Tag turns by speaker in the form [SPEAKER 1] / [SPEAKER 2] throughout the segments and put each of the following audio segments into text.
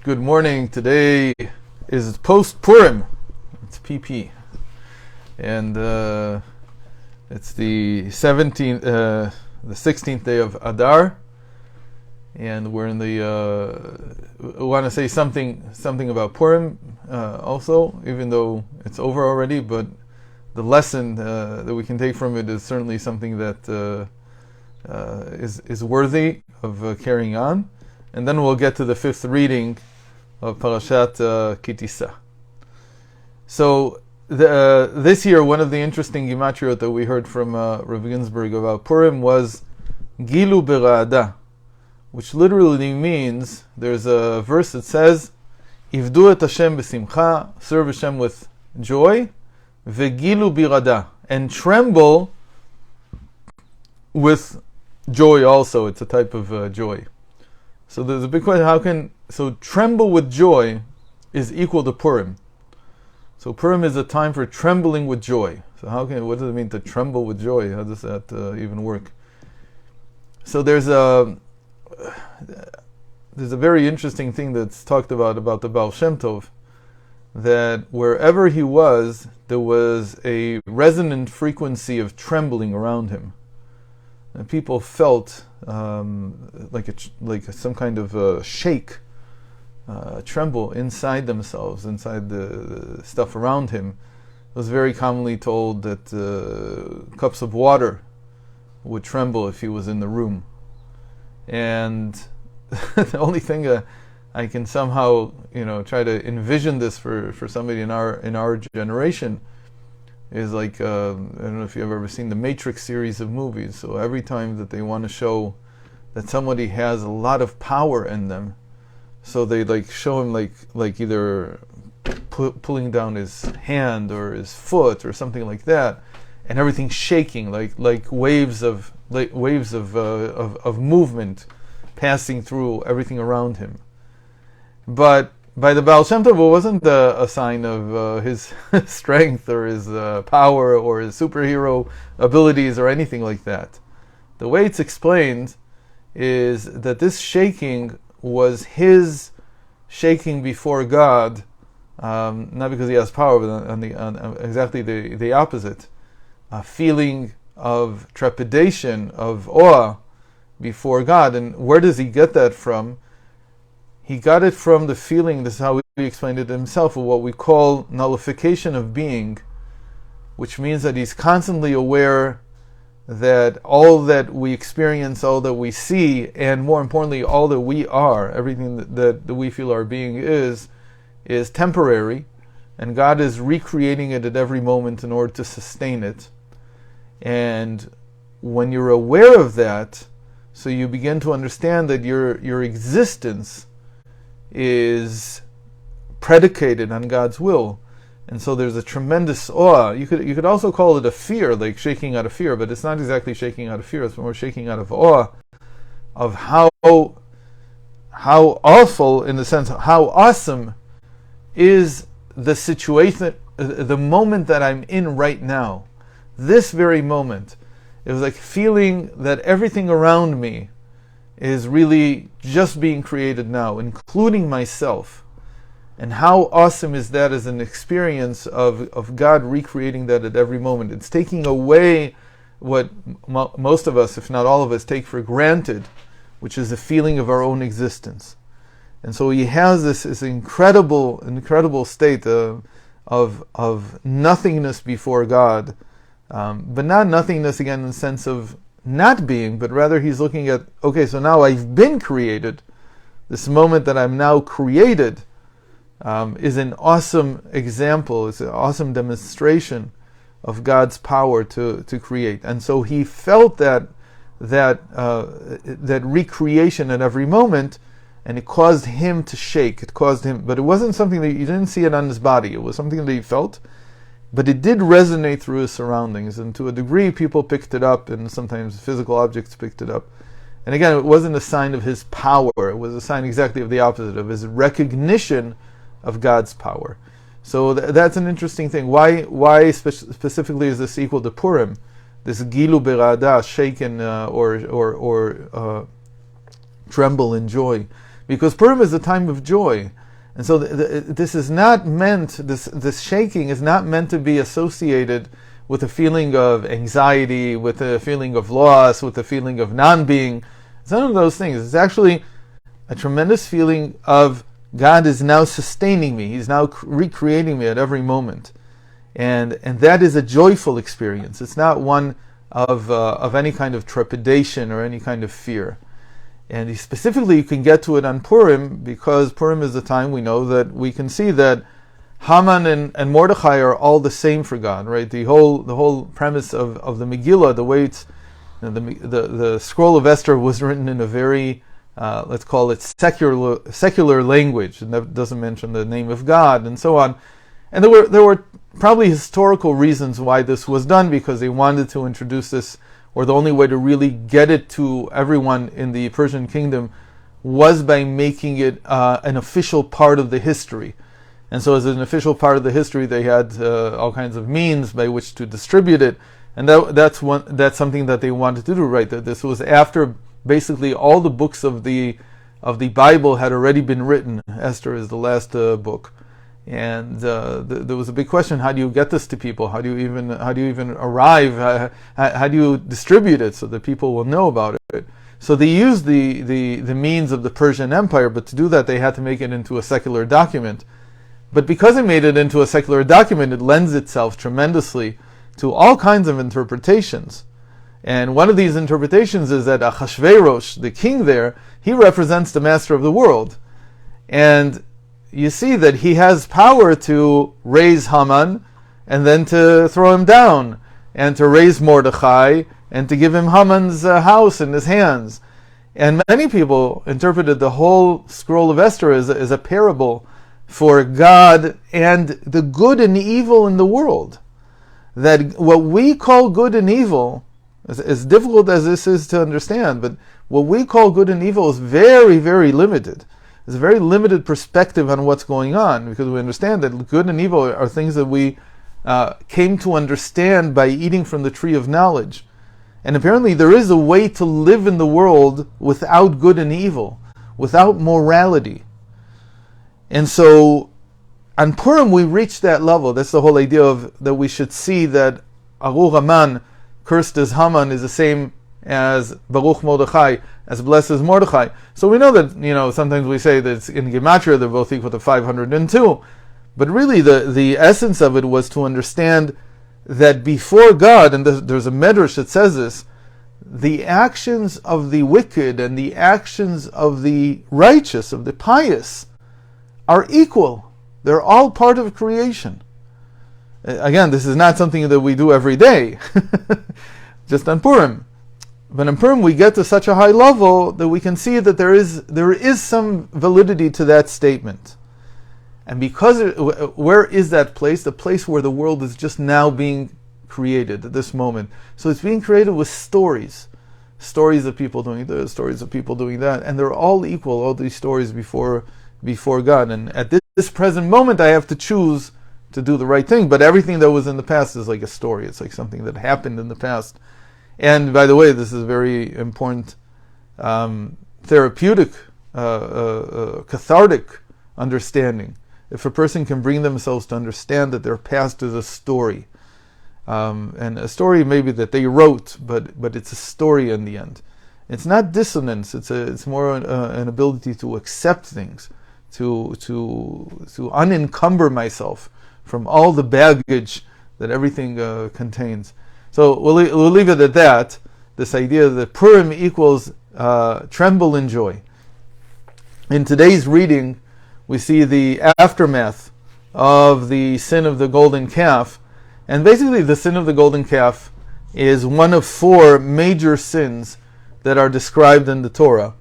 [SPEAKER 1] Good morning. Today is post Purim. It's PP, and it's the 16th day of Adar, and we're in the. We want to say something about Purim also, even though it's over already. But the lesson that we can take from it is certainly something that is worthy of carrying on. And then we'll get to the fifth reading of Parashat Tissa. So this year, one of the interesting gematria that we heard from Rabbi Ginsburg about Purim was Gilo Bera'ada, which literally means, there's a verse that says, Ivdu et Hashem b'simcha, serve Hashem with joy, ve'gilu birada, and tremble with joy also. It's a type of joy. So there's a big question, so tremble with joy is equal to Purim. So Purim is a time for trembling with joy. So what does it mean to tremble with joy? How does that even work? So there's a very interesting thing that's talked about the Ba'al Shem Tov, that wherever he was, there was a resonant frequency of trembling around him. And people felt like some kind of shake, tremble inside themselves, inside the stuff around him. It was very commonly told that cups of water would tremble if he was in the room. And the only thing I can somehow try to envision this for somebody in our generation is like, I don't know if you've ever seen the Matrix series of movies. So every time that they want to show that somebody has a lot of power in them, so they show him like either pulling down his hand or his foot or something like that, and everything's shaking like waves of movement passing through everything around him. But by the Ba'al Shem Tov, it wasn't a sign of his strength or his power or his superhero abilities or anything like that. The way it's explained is that this shaking was his shaking before God, not because he has power, but on exactly the opposite. A feeling of trepidation, of awe before God. And where does he get that from? He got it from the feeling, this is how he explained it himself, of what we call nullification of being, which means that he's constantly aware that all that we experience, all that we see, and more importantly, all that we are, everything that we feel our being is temporary, and God is recreating it at every moment in order to sustain it. And when you're aware of that, so you begin to understand that your existence is predicated on God's will, and so there's a tremendous awe. You could also call it a fear, like shaking out of fear, but it's not exactly shaking out of fear. It's more shaking out of awe of how awful, in the sense, how awesome is the situation, the moment that I'm in right now. This very moment, it was like feeling that everything around me is really just being created now, including myself. And how awesome is that as an experience of God recreating that at every moment. It's taking away what most of us, if not all of us, take for granted, which is the feeling of our own existence. And so he has this incredible state of nothingness before God, but not nothingness again in the sense of not being, but rather he's looking at, okay, so now I've been created. This moment that I'm now created is an awesome example, it's an awesome demonstration of God's power to create. And so he felt that recreation at every moment, and it caused him to shake. It caused him, but it wasn't something that you didn't see it on his body. It was something that he felt. But it did resonate through his surroundings, and to a degree people picked it up, and sometimes physical objects picked it up. And again, it wasn't a sign of his power, it was a sign exactly of the opposite, of his recognition of God's power. So that's an interesting thing. Why specifically is this equal to Purim? This Gilo Bera'ada, shaken or tremble in joy. because Purim is a time of joy. And so this is not meant, this shaking is not meant to be associated with a feeling of anxiety, with a feeling of loss, with a feeling of non-being. It's none of those things. It's actually a tremendous feeling of God is now sustaining me. He's now recreating me at every moment. And that is a joyful experience. It's not one of any kind of trepidation or any kind of fear. And specifically, you can get to it on Purim, because Purim is the time we know that we can see that Haman and Mordechai are all the same for God, right? The whole premise of the Megillah, the way it's, the scroll of Esther was written in a very, let's call it secular language, and that doesn't mention the name of God and so on. And there were probably historical reasons why this was done, because they wanted to introduce this, or the only way to really get it to everyone in the Persian kingdom was by making it an official part of the history. And so as an official part of the history, they had all kinds of means by which to distribute it. And that's something that they wanted to do, right? That this was after basically all the books of the Bible had already been written. Esther is the last book. And there was a big question: how do you get this to people? How do you even arrive? How do you distribute it so that people will know about it? So they used the means of the Persian Empire, but to do that they had to make it into a secular document. But because it made it into a secular document, it lends itself tremendously to all kinds of interpretations. And one of these interpretations is that Achashverosh, the king there, he represents the master of the world. And you see that he has power to raise Haman and then to throw him down, and to raise Mordechai and to give him Haman's house in his hands. And many people interpreted the whole scroll of Esther as a parable for God and the good and evil in the world. That what we call good and evil, as difficult as this is to understand, but what we call good and evil is very, very limited. It's a very limited perspective on what's going on, because we understand that good and evil are things that we came to understand by eating from the tree of knowledge. And apparently there is a way to live in the world without good and evil, without morality. And so on Purim we reach that level. That's the whole idea of that we should see that Arur Haman, cursed as Haman, is the same as Baruch Mordechai, as blessed as Mordechai. So we know that, sometimes we say that it's in gematria they're both equal to 502. But really the essence of it was to understand that before God, and there's a medrash that says this, the actions of the wicked and the actions of the righteous, of the pious, are equal. They're all part of creation. Again, this is not something that we do every day, just on Purim. But in Purim we get to such a high level that we can see that there is some validity to that statement. And because where is that place? The place where the world is just now being created at this moment. So it's being created with stories of people doing this, stories of people doing that, and they're all equal, all these stories before God. And at this present moment I have to choose to do the right thing, but everything that was in the past is like a story. It's like something that happened in the past. And by the way, this is a very important therapeutic, cathartic understanding. If a person can bring themselves to understand that their past is a story, and a story maybe that they wrote, but it's a story in the end. It's not dissonance. It's more an ability to accept things, to unencumber myself from all the baggage that everything contains. So we'll leave it at that. This idea that Purim equals tremble in joy. In today's reading, we see the aftermath of the sin of the golden calf. And basically the sin of the golden calf is one of 4 major sins that are described in the Torah.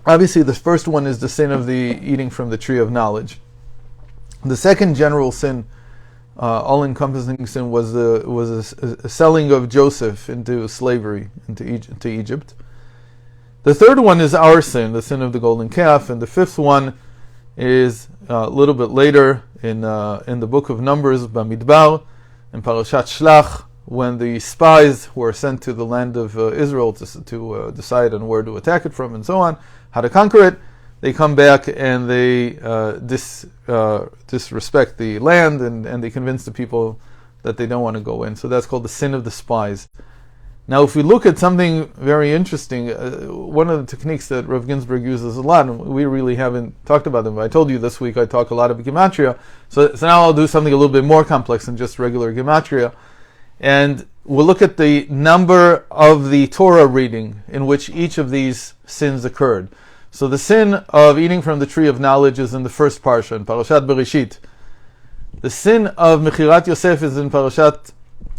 [SPEAKER 1] Obviously the first one is the sin of the eating from the tree of knowledge. The second general sin, all-encompassing sin, was a selling of Joseph into slavery, into Egypt. The third one is our sin, the sin of the golden calf, and the fifth one is a little bit later in the book of Numbers, Bamidbar, in Parashat Shlach, when the spies were sent to the land of Israel to decide on where to attack it from and so on, how to conquer it, they come back and they disrespect the land and they convince the people that they don't want to go in. So that's called the sin of the spies. Now, if we look at something very interesting, one of the techniques that Rav Ginsburg uses a lot, and we really haven't talked about them, but I told you this week I talk a lot of gematria, so now I'll do something a little bit more complex than just regular gematria, and we'll look at the number of the Torah reading in which each of these sins occurred. So the sin of eating from the tree of knowledge is in the first parsha, in Parashat Bereshit. The sin of Mechirat Yosef is in Parashat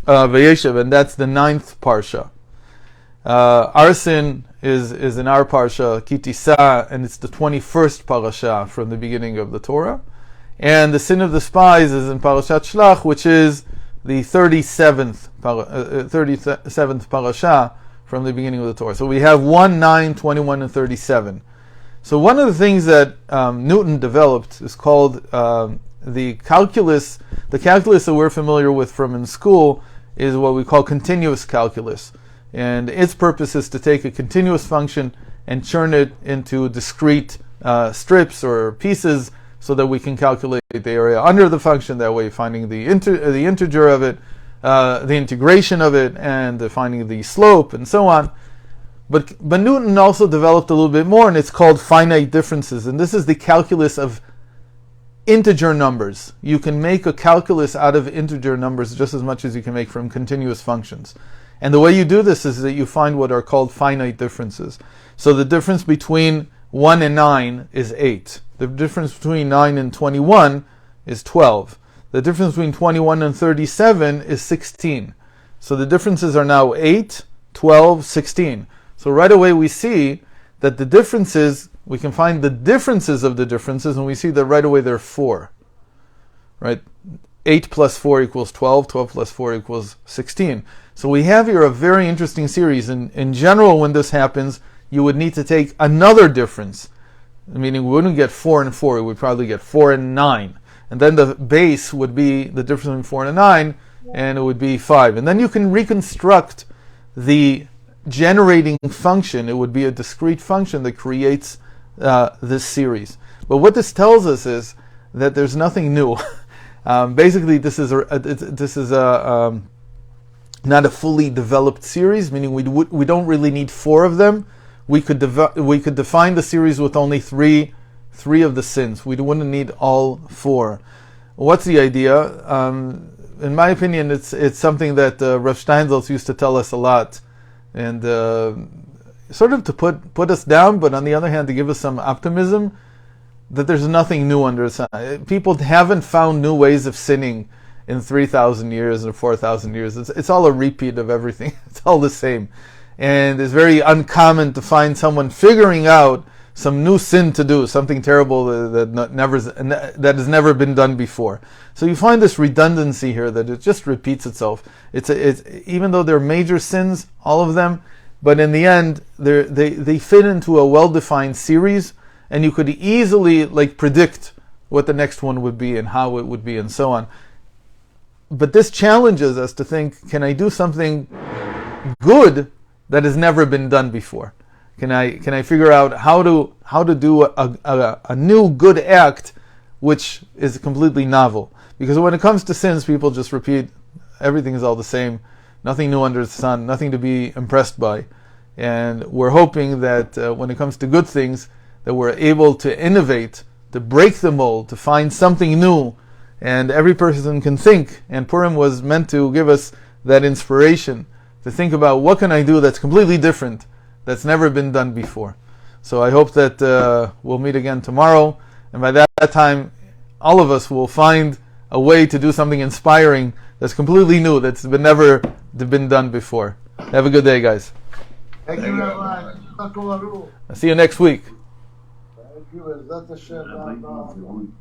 [SPEAKER 1] Vayeshev, and that's the 9th parsha. Our sin is in our parsha, Tissa, and it's the 21st parasha from the beginning of the Torah. And the sin of the spies is in Parashat Shlach, which is the 37th parasha from the beginning of the Torah. So we have 1, 9, 21, and 37. So one of the things that Newton developed is called the calculus. The calculus that we're familiar with from in school is what we call continuous calculus. And its purpose is to take a continuous function and churn it into discrete strips or pieces so that we can calculate the area under the function, that way finding the integer of it, the integration of it, and finding the slope, and so on. But Newton also developed a little bit more, and it's called finite differences. And this is the calculus of integer numbers. You can make a calculus out of integer numbers just as much as you can make from continuous functions. And the way you do this is that you find what are called finite differences. So the difference between 1 and 9 is 8. The difference between 9 and 21 is 12. The difference between 21 and 37 is 16. So the differences are now 8, 12, 16. So right away we see that the differences, we can find the differences of the differences, and we see that right away they're 4. Right? 8 plus 4 equals 12, 12 plus 4 equals 16. So we have here a very interesting series. In general, when this happens, you would need to take another difference. Meaning we wouldn't get 4 and 4, we would probably get 4 and 9. And then the base would be the difference between 4 and 9, and it would be 5. And then you can reconstruct the generating function. It would be a discrete function that creates this series. But what this tells us is that there's nothing new. Basically, this is not a fully developed series, meaning we don't really need 4 of them. We could define the series with only three of the sins. We wouldn't need all 4. What's the idea? In my opinion, it's something that Rav Steinsaltz used to tell us a lot, and sort of to put us down, but on the other hand to give us some optimism that there's nothing new under the sun. People haven't found new ways of sinning in 3,000 years or 4,000 years. It's all a repeat of everything. It's all the same. And it's very uncommon to find someone figuring out some new sin to do, something terrible that has never been done before. So you find this redundancy here that it just repeats itself. It's even though they're major sins, all of them, but in the end they fit into a well-defined series, and you could easily predict what the next one would be and how it would be and so on. But this challenges us to think, can I do something good that has never been done before? Can I figure out how to do a new good act which is completely novel? Because when it comes to sins, people just repeat, everything is all the same, nothing new under the sun, nothing to be impressed by. And we're hoping that when it comes to good things, that we're able to innovate, to break the mold, to find something new, and every person can think. And Purim was meant to give us that inspiration to think about, what can I do that's completely different, that's never been done before. So I hope that we'll meet again tomorrow, and by that time all of us will find a way to do something inspiring that's completely new, that's never been done before. Have a good day, guys.
[SPEAKER 2] Thank you, Rabbi.
[SPEAKER 1] I'll see you next week.
[SPEAKER 2] Thank you.